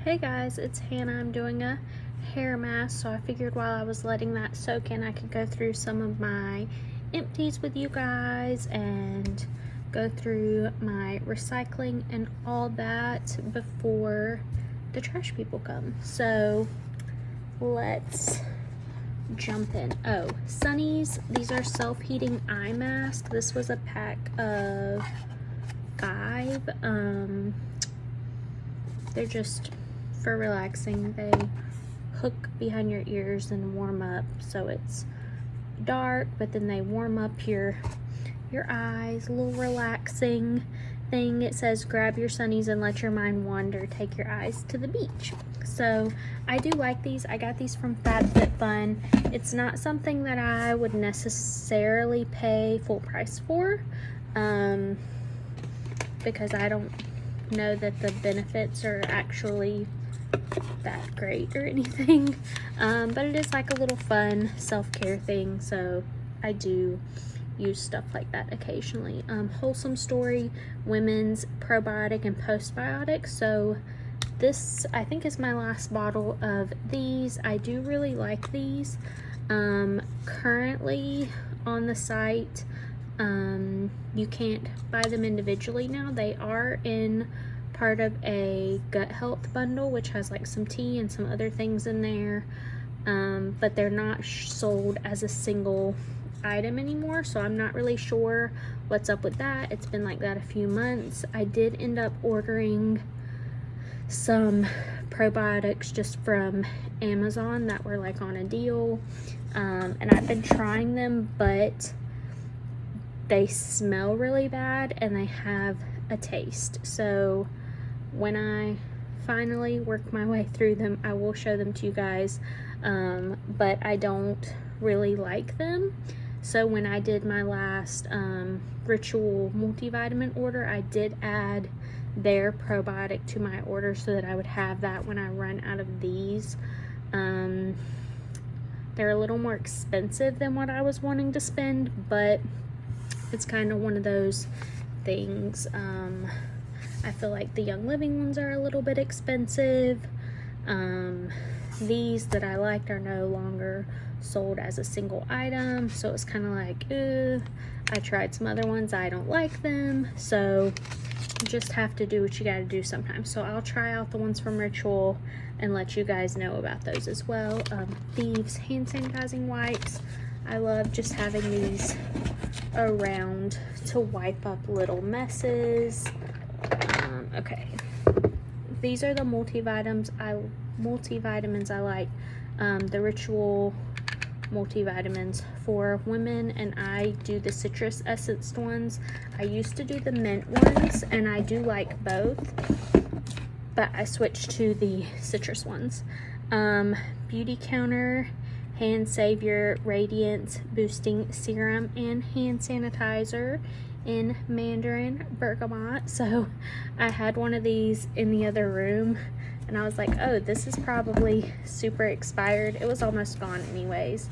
Hey guys, it's Hannah. I'm doing a hair mask, so I figured while I was letting that soak in, I could go through some of my empties with you guys and go through my recycling and all that before the trash people come. So let's jump in. Oh, Sunnies, these are self-heating eye masks. This was a pack of 5. They're just for relaxing. They hook behind your ears and warm up, so it's dark, but then they warm up your eyes. A little relaxing thing. It says grab your sunnies and let your mind wander, take your eyes to the beach. So I do like these. I got these from FabFitFun. It's not something that I would necessarily pay full price for, because I don't know that the benefits are actually that great or anything, but it is like a little fun self-care thing, so I do use stuff like that occasionally. Wholesome Story women's probiotic and postbiotic. So this I think is my last bottle of these. I do really like these. Currently on the site, you can't buy them individually now. They are in part of a gut health bundle, which has like some tea and some other things in there, but they're not sold as a single item anymore, so I'm not really sure what's up with that. It's been like that a few months. I did end up ordering some probiotics just from Amazon that were like on a deal, and I've been trying them, but they smell really bad and they have a taste. So when I finally work my way through them, I will show them to you guys, but I don't really like them. So when I did my last Ritual multivitamin order, I did add their probiotic to my order so that I would have that when I run out of these. They're a little more expensive than what I was wanting to spend, but it's kind of one of those things. I feel like the Young Living ones are a little bit expensive. These that I liked are no longer sold as a single item, so it's kind of like, I tried some other ones, I don't like them, so you just have to do what you gotta do sometimes. So I'll try out the ones from Ritual and let you guys know about those as well. Thieves hand sanitizing wipes. I love just having these around to wipe up little messes. Okay, these are the multivitamins I like. The Ritual multivitamins for women, and I do the citrus essence ones. I used to do the mint ones, and I do like both, but I switched to the citrus ones. Beauty Counter Hand Savior Radiance Boosting Serum and Hand Sanitizer in Mandarin Bergamot. So I had one of these in the other room, and I was like, oh, this is probably super expired. It was almost gone anyways.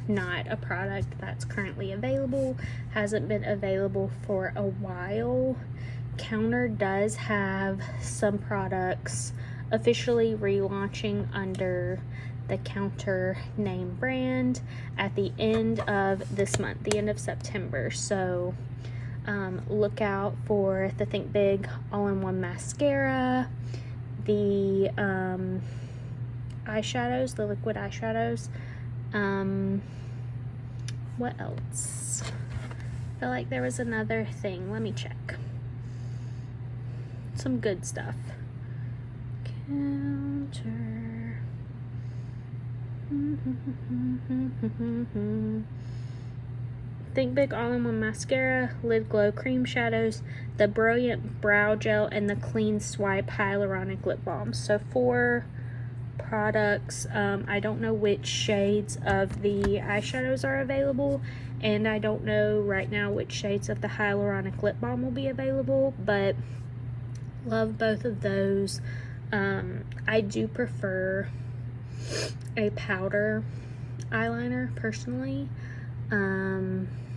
Not a product that's currently available. Hasn't been available for a while. Counter does have some products officially relaunching under the Counter name brand at the end of this month, the end of September. So look out for the Think Big all-in-one mascara, the eyeshadows, the liquid eyeshadows. What else? I feel like there was another thing. Let me check. Some good stuff. Counter. Think Big all-in-one mascara, lid glow cream shadows, the Brilliant brow gel, and the Clean Swipe hyaluronic lip balm. So 4 products. I don't know which shades of the eyeshadows are available, and I don't know right now which shades of the hyaluronic lip balm will be available, but love both of those. I do prefer a powder eyeliner personally,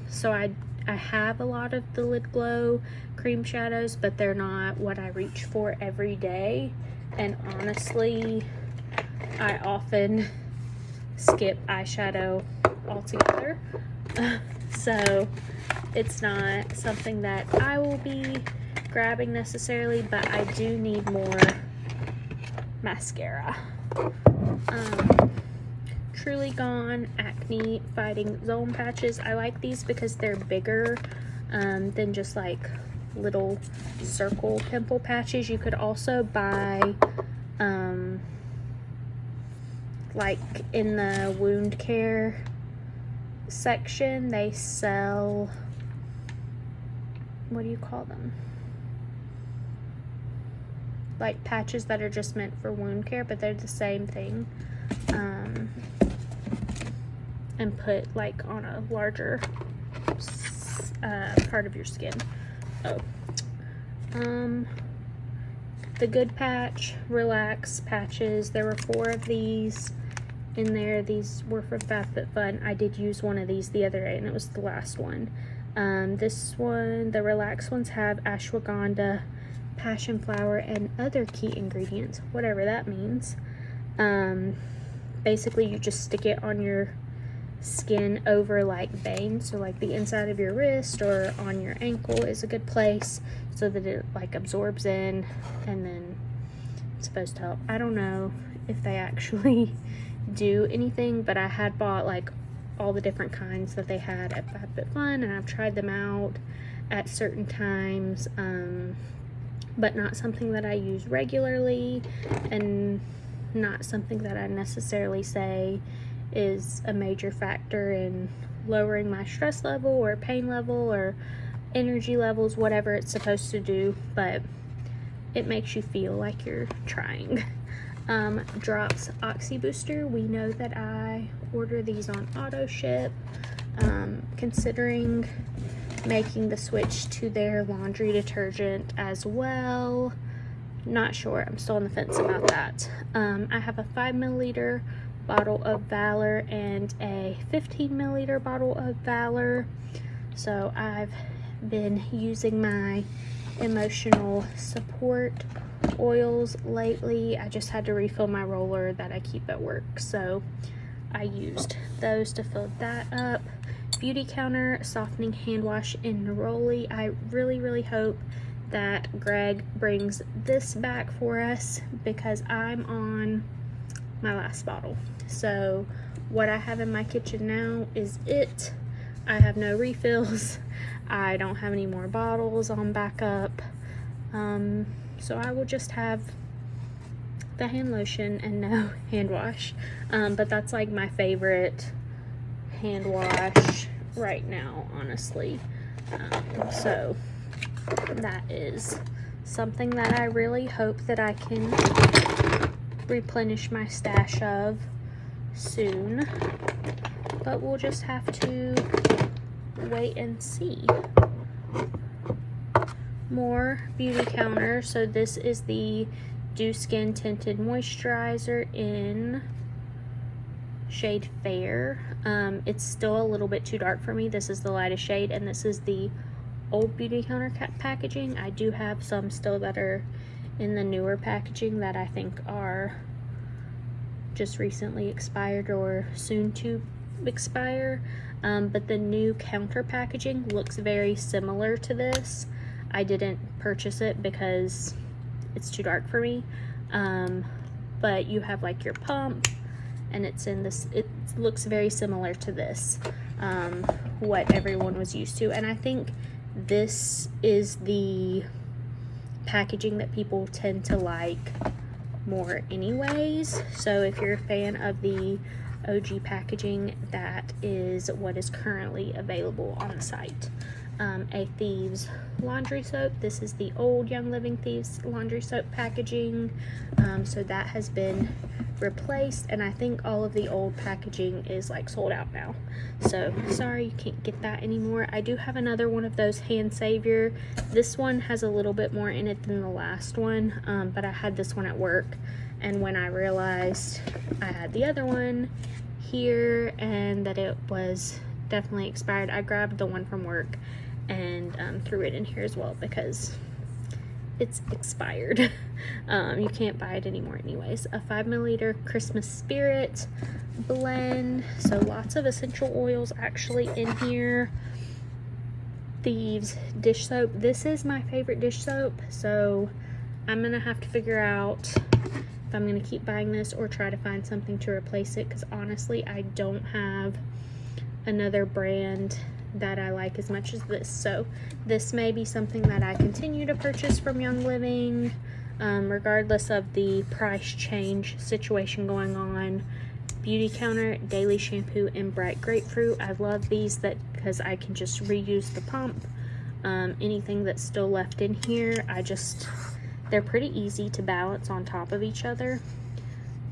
so I have a lot of the lid glow cream shadows, but they're not what I reach for every day. And honestly, I often skip eyeshadow altogether. So it's not something that I will be grabbing necessarily, but I do need more mascara. Truly Gone Acne Fighting Zone Patches. I like these because they're bigger than just like little circle pimple patches. You could also buy like in the wound care section, they sell, what do you call them? Like patches that are just meant for wound care, but they're the same thing. And put like on a larger part of your skin. The Good Patch Relax patches. There were 4 of these in there. These were from FabFitFun. I did use one of these the other day, and it was the last one. This one, the Relax ones, have ashwagandha, passion flower, and other key ingredients, whatever that means. Basically, you just stick it on your skin over like veins, so like the inside of your wrist or on your ankle is a good place, so that it like absorbs in, and then it's supposed to help. I don't know if they actually do anything, but I had bought like all the different kinds that they had at FabFitFun, and I've tried them out at certain times, but not something that I use regularly, and not something that I necessarily say is a major factor in lowering my stress level or pain level or energy levels, whatever it's supposed to do, but it makes you feel like you're trying. Drops Oxy Booster. We know that I order these on auto ship. Considering making the switch to their laundry detergent as well. Not sure. I'm still on the fence about that. I have a 5 milliliter bottle of Valor and a 15 milliliter bottle of Valor. So I've been using my emotional support oils lately. I just had to refill my roller that I keep at work, so I used those to fill that up. Beauty Counter Softening Hand Wash in Neroli. I really hope that Greg brings this back for us, because I'm on my last bottle. So what I have in my kitchen now is it. I have no refills. I don't have any more bottles on backup. So I will just have the hand lotion and no hand wash. But that's like my favorite hand wash right now, honestly. So that is something that I really hope that I can replenish my stash of soon, but we'll just have to wait and see. More Beauty Counter. So this is the Dew Skin Tinted Moisturizer in shade Fair. It's still a little bit too dark for me. This is the lightest shade, and this is the old Beauty Counter packaging. I do have some still that are in the newer packaging that I think are just recently expired or soon to expire, but the new counter packaging looks very similar to this. I didn't purchase it because it's too dark for me, but you have like your pump, and it's in this, it looks very similar to this, what everyone was used to, and I think this is the packaging that people tend to like more anyways. So if you're a fan of the OG packaging, that is what is currently available on the site. A Thieves laundry soap. This is the old Young Living Thieves laundry soap packaging. So that has been replaced, and I think all of the old packaging is like sold out now. So sorry you can't get that anymore. I do have another one of those hand savior. This one has a little bit more in it than the last one, but I had this one at work, and when I realized I had the other one here and that it was definitely expired, I grabbed the one from work and threw it in here as well, because it's expired. You can't buy it anymore anyways. A 5 milliliter Christmas Spirit blend. So lots of essential oils actually in here. Thieves dish soap. This is my favorite dish soap, so I'm gonna have to figure out if I'm gonna keep buying this or try to find something to replace it, because honestly I don't have another brand that I like as much as this. So this may be something that I continue to purchase from Young Living, regardless of the price change situation going on. Beauty Counter Daily Shampoo in Bright Grapefruit. I love these because I can just reuse the pump. Anything that's still left in here, they're pretty easy to balance on top of each other.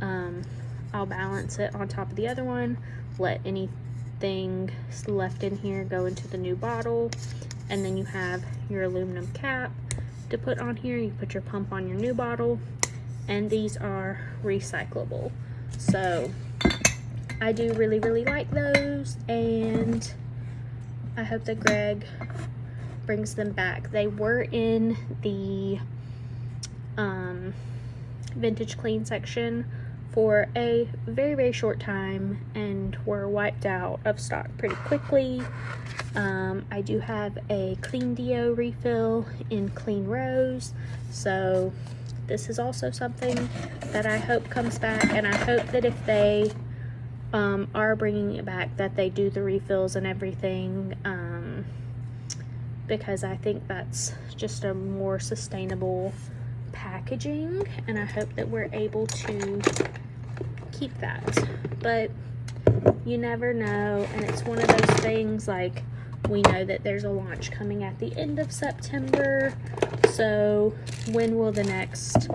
I'll balance it on top of the other one, let anything left in here go into the new bottle, and then you have your aluminum cap to put on here. You put your pump on your new bottle, and these are recyclable. So I do really, really like those, and I hope that Greg brings them back. They were in the vintage clean section for a very, very short time and were wiped out of stock pretty quickly. I do have a Clean Deo refill in Clean Rose, so this is also something that I hope comes back, and I hope that if they are bringing it back, that they do the refills and everything, because I think that's just a more sustainable packaging, and I hope that we're able to keep that. But you never know, and it's one of those things, like, we know that there's a launch coming at the end of September, so when will the next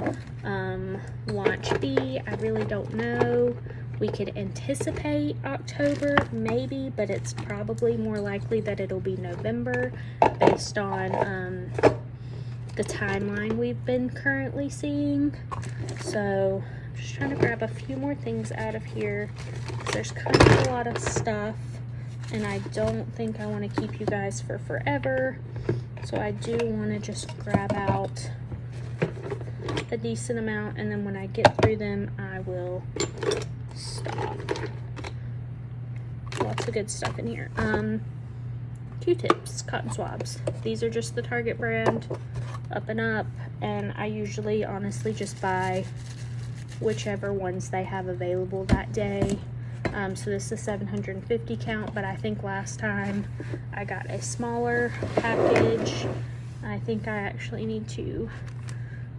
launch be? I really don't know. We could anticipate October, maybe, but it's probably more likely that it'll be November based on the timeline we've been currently seeing. So I'm just trying to grab a few more things out of here. There's kind of a lot of stuff, and I don't think I want to keep you guys for forever. So I do want to just grab out a decent amount, and then when I get through them, I will stop. Lots of good stuff in here. Q-tips, cotton swabs. These are just the Target brand, Up and Up, and I usually honestly just buy whichever ones they have available that day. So this is 750 count, but I think last time I got a smaller package. I think I actually need to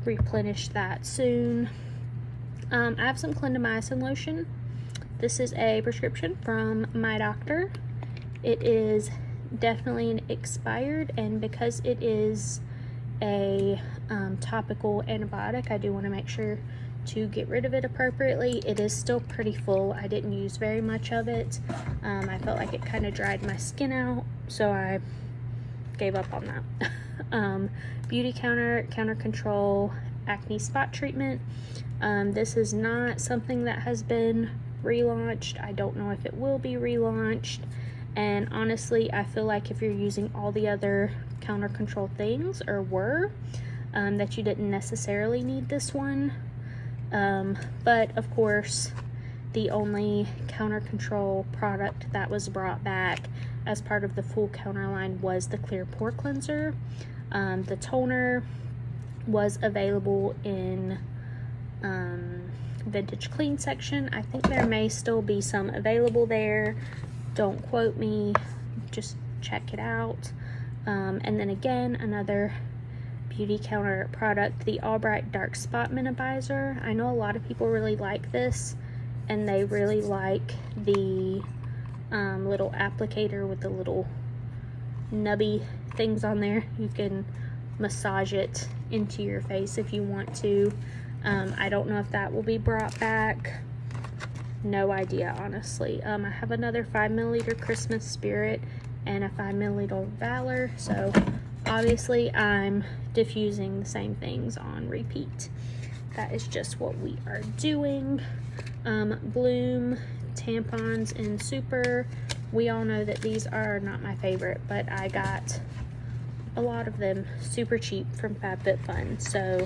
replenish that soon. I have some clindamycin lotion. This is a prescription from my doctor. It is definitely an expired, and because it is a topical antibiotic, I do want to make sure to get rid of it appropriately. It is still pretty full. I didn't use very much of it. I felt like it kind of dried my skin out, so I gave up on that. Beauty Counter Control Acne Spot Treatment. This is not something that has been relaunched. I don't know if it will be relaunched, and honestly I feel like if you're using all the other counter control things, or were, that you didn't necessarily need this one. But of course the only counter control product that was brought back as part of the full counter line was the clear pore cleanser. The toner was available in vintage clean section. I think there may still be some available there. Don't quote me, just check it out. And then again, another Beauty Counter product, the All Bright Dark Spot Minimizer. I know a lot of people really like this, and they really like the little applicator with the little nubby things on there. You can massage it into your face if you want to. I don't know if that will be brought back. No idea, honestly. I have another 5 milliliter Christmas Spirit and a 5 milliliter Valor, so obviously I'm diffusing the same things on repeat. That is just what we are doing. Bloom tampons in Super. We all know that these are not my favorite, but I got a lot of them super cheap from FabFitFun, so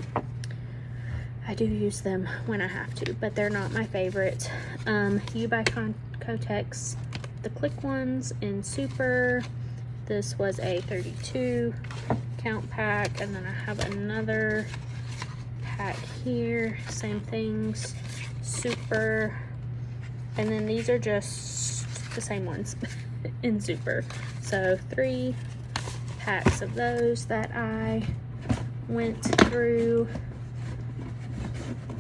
I do use them when I have to, but they're not my favorite. You buy Kotex, the click ones in super. This was a 32 count pack, and then I have another pack here, same things, super, and then these are just the same ones in super. So 3 packs of those that I went through,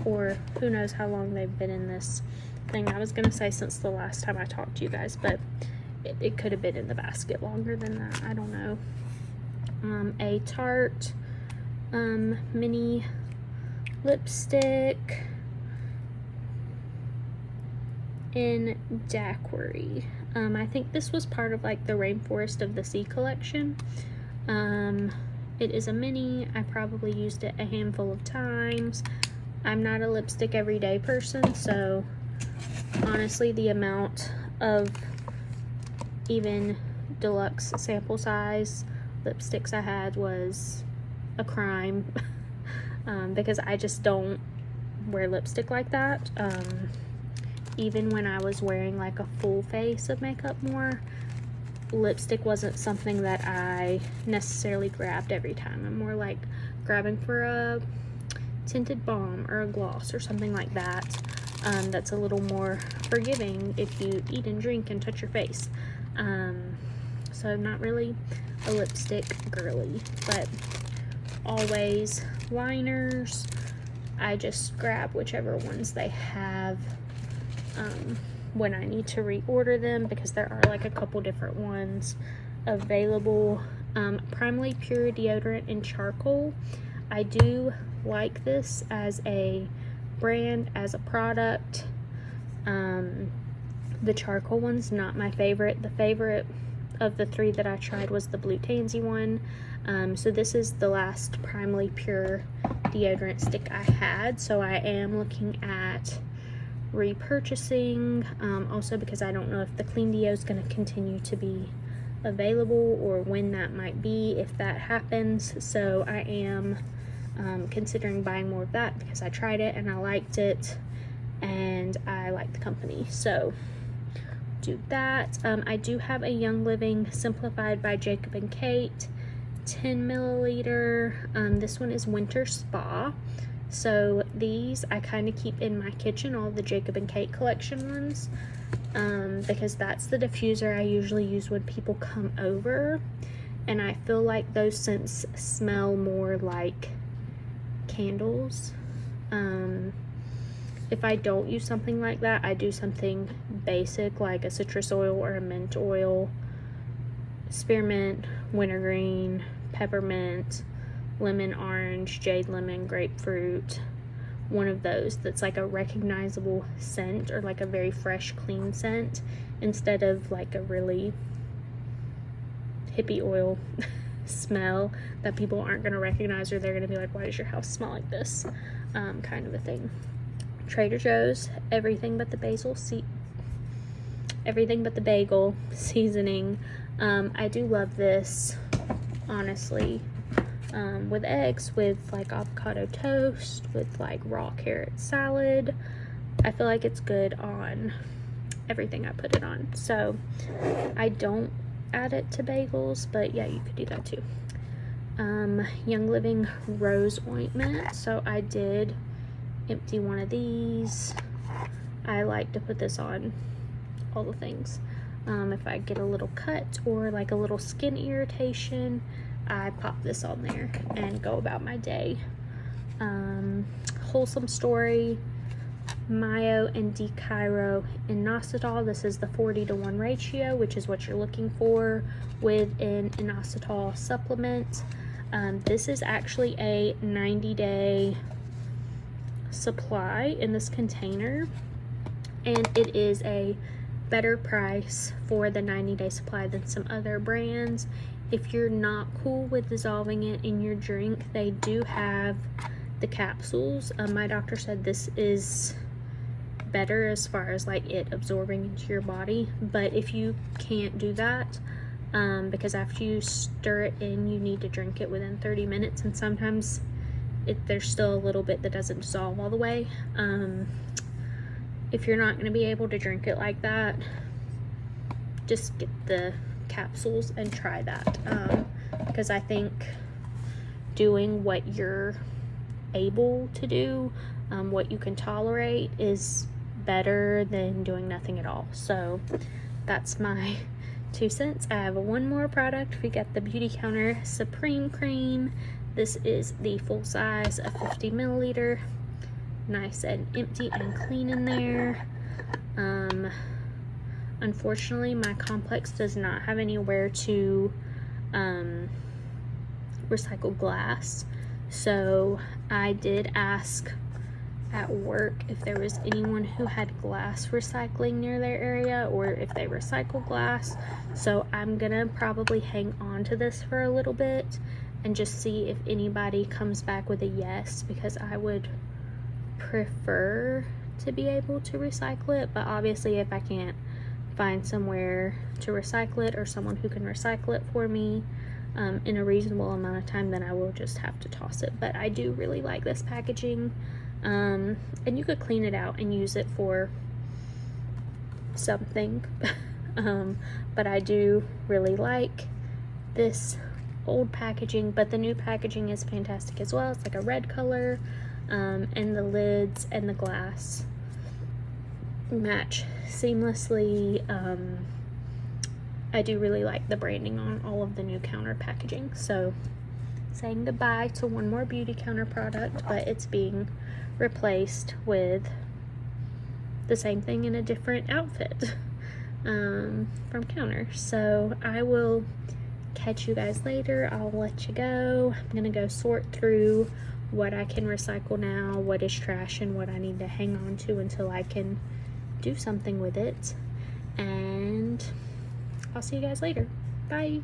or who knows how long they've been in this thing. I was gonna say since the last time I talked to you guys, but it could have been in the basket longer than that, I don't know. A Tarte mini lipstick in daiquiri. I think this was part of like the Rainforest of the Sea collection. It is a mini. I probably used it a handful of times. I'm not a lipstick everyday person, so honestly the amount of even deluxe sample size lipsticks I had was a crime. Because I just don't wear lipstick like that. Even when I was wearing like a full face of makeup more, lipstick wasn't something that I necessarily grabbed every time. I'm more like grabbing for a tinted balm or a gloss or something like that. That's a little more forgiving if you eat and drink and touch your face. So I'm not really a lipstick girly, but always liners. I just grab whichever ones they have when I need to reorder them, because there are like a couple different ones available. Primarily Pure deodorant in charcoal. I do like this as a brand, as a product. The charcoal one's not my favorite. The favorite of the 3 that I tried was the Blue Tansy one. So this is the last Primarily Pure deodorant stick I had, so I am looking at repurchasing, also because I don't know if the Clean Deo is going to continue to be available or when that might be, if that happens. So I am considering buying more of that because I tried it and I liked it and I like the company, so do that. I do have a Young Living Simplified by Jacob and Kate 10 milliliter. This one is Winter Spa. So these I kind of keep in my kitchen, all the Jacob and Kate collection ones, because that's the diffuser I usually use when people come over, and I feel like those scents smell more like candles. If I don't use something like that, I do something basic like a citrus oil or a mint oil, spearmint, wintergreen, peppermint, lemon, orange, jade lemon, grapefruit, one of those that's like a recognizable scent, or like a very fresh, clean scent, instead of like a really hippie oil smell that people aren't going to recognize, or they're going to be like, why does your house smell like this, kind of a thing. Trader Joe's everything but the bagel seasoning. I do love this, honestly, with eggs, with like avocado toast, with like raw carrot salad. I feel like it's good on everything I put it on. So I don't add it to bagels, but yeah, you could do that too. Young Living Rose Ointment. So I did empty one of these. I like to put this on all the things. If I get a little cut or like a little skin irritation, I pop this on there and go about my day. Wholesome Story, Mayo and Decairo inositol. This is the 40:1 ratio, which is what you're looking for with an inositol supplement. This is actually a 90-day supply in this container, and it is a better price for the 90-day supply than some other brands. If you're not cool with dissolving it in your drink, they do have the capsules. My doctor said this is better as far as like it absorbing into your body, but if you can't do that, because after you stir it in, you need to drink it within 30 minutes, and sometimes there's still a little bit that doesn't dissolve all the way. If you're not going to be able to drink it like that, just get the capsules and try that, because I think doing what you're able to do, what you can tolerate, is better than doing nothing at all. So that's my 2 cents. I have one more product. We got the Beauty Counter Supreme Cream. This is the full size of 50 milliliter. Nice and empty and clean in there. Unfortunately, my complex does not have anywhere to recycle glass, so I did ask at work if there was anyone who had glass recycling near their area, or if they recycle glass. So I'm gonna probably hang on to this for a little bit and just see if anybody comes back with a yes, because I would prefer to be able to recycle it. But obviously, if I can't find somewhere to recycle it, or someone who can recycle it for me in a reasonable amount of time, then I will just have to toss it. But I do really like this packaging, and you could clean it out and use it for something. But I do really like this old packaging, but the new packaging is fantastic as well. It's like a red color, and the lids and the glass match seamlessly. I do really like the branding on all of the new counter packaging. So saying goodbye to one more Beauty Counter product, but it's being replaced with the same thing in a different outfit from Counter. So I will catch you guys later. I'll let you go. I'm gonna go sort through what I can recycle now, what is trash, and what I need to hang on to until I can do something with it. And I'll see you guys later. Bye.